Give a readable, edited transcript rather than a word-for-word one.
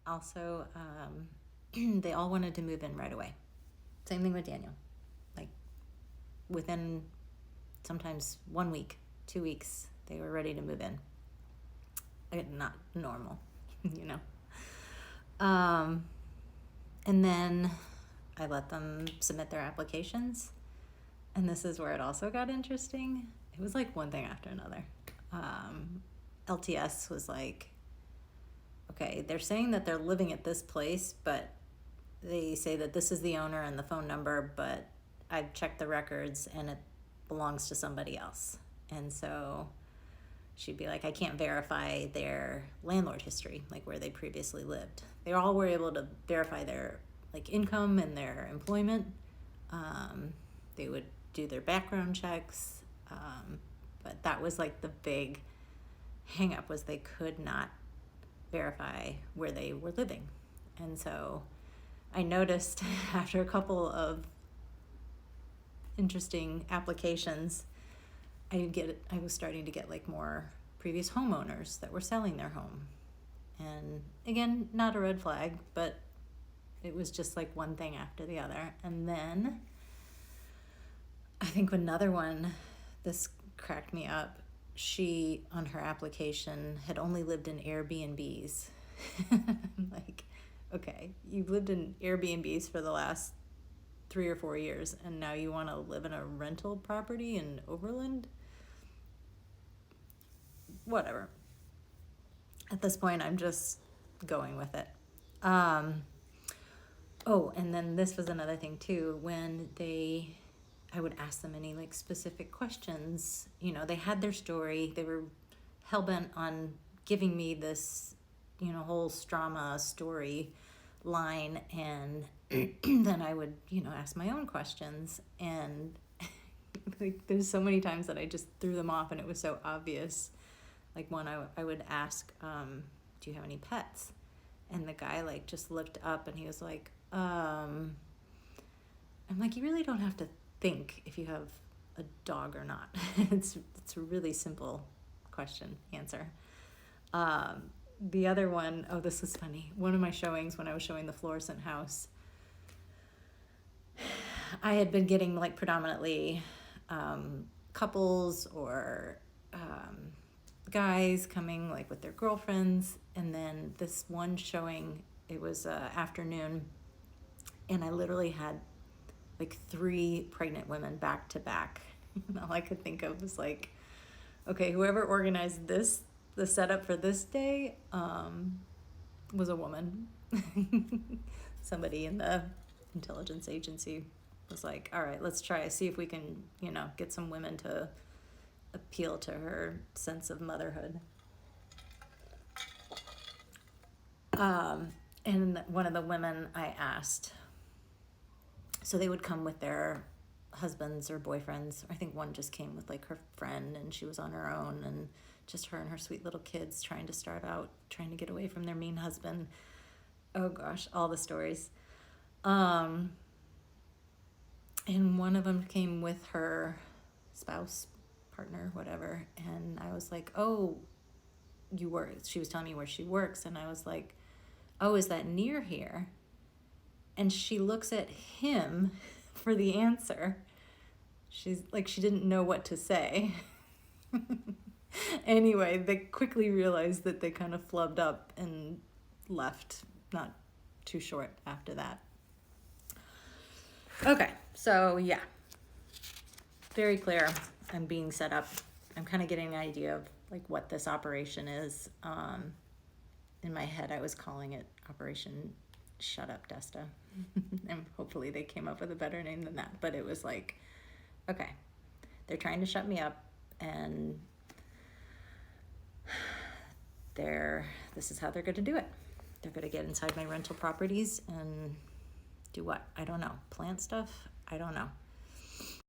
Also, they all wanted to move in right away. Same thing with Daniel. Like within sometimes 1 week, 2 weeks, they were ready to move in. Not normal, you know. And then I let them submit their applications. And this is where it also got interesting. It was like one thing after another. LTS was like, okay, they're saying that they're living at this place, but they say that this is the owner and the phone number, but I've checked the records and it belongs to somebody else. And so she'd be like, I can't verify their landlord history, like where they previously lived. They all were able to verify their like income and their employment. They would do their background checks. But that was like the big hang up, was they could not verify where they were living. And so I noticed after a couple of interesting applications, I was starting to get like more previous homeowners that were selling their home. And again, not a red flag, but it was just like one thing after the other. And then I think another one, this cracked me up. She, on her application, had only lived in Airbnbs. Like, okay, you've lived in Airbnbs for the last 3 or 4 years, and now you want to live in a rental property in Overland? Whatever. At this point, I'm just going with it. Oh, and then this was another thing too. When I would ask them any like specific questions. You know, they had their story. They were hell-bent on giving me this, you know, whole Strama story line, and then I would, you know, ask my own questions. And like, there's so many times that I just threw them off, and it was so obvious. Like one, I would ask, do you have any pets? And the guy like just looked up and he was like, I'm like, you really don't have to think if you have a dog or not. It's a really simple question answer. The other one, oh, this was funny. One of my showings, when I was showing the Florissant house, I had been getting like predominantly couples or guys coming like with their girlfriends. And then this one showing, it was afternoon, and I literally had like 3 pregnant women back to back. And all I could think of was like, okay, whoever organized this, the setup for this day, was a woman. Somebody in the intelligence agency was like, all right, let's try, see if we can, you know, get some women to appeal to her sense of motherhood. And one of the women I asked, so they would come with their husbands or boyfriends. I think one just came with like her friend, and she was on her own, and just her and her sweet little kids trying to start out, trying to get away from their mean husband. Oh gosh, all the stories. And one of them came with her spouse, partner, whatever. And I was like, oh, you work. She was telling me where she works. And I was like, oh, is that near here? And she looks at him for the answer. She's like, she didn't know what to say. Anyway, they quickly realized that they kind of flubbed up and left not too short after that. Okay, so yeah, very clear. I'm being set up. I'm kind of getting an idea of like what this operation is. In my head, I was calling it Operation Shut Up, Desta. And hopefully they came up with a better name than that. But it was like, okay, they're trying to shut me up, and this is how they're going to do it. They're going to get inside my rental properties and do what? I don't know. Plant stuff? I don't know.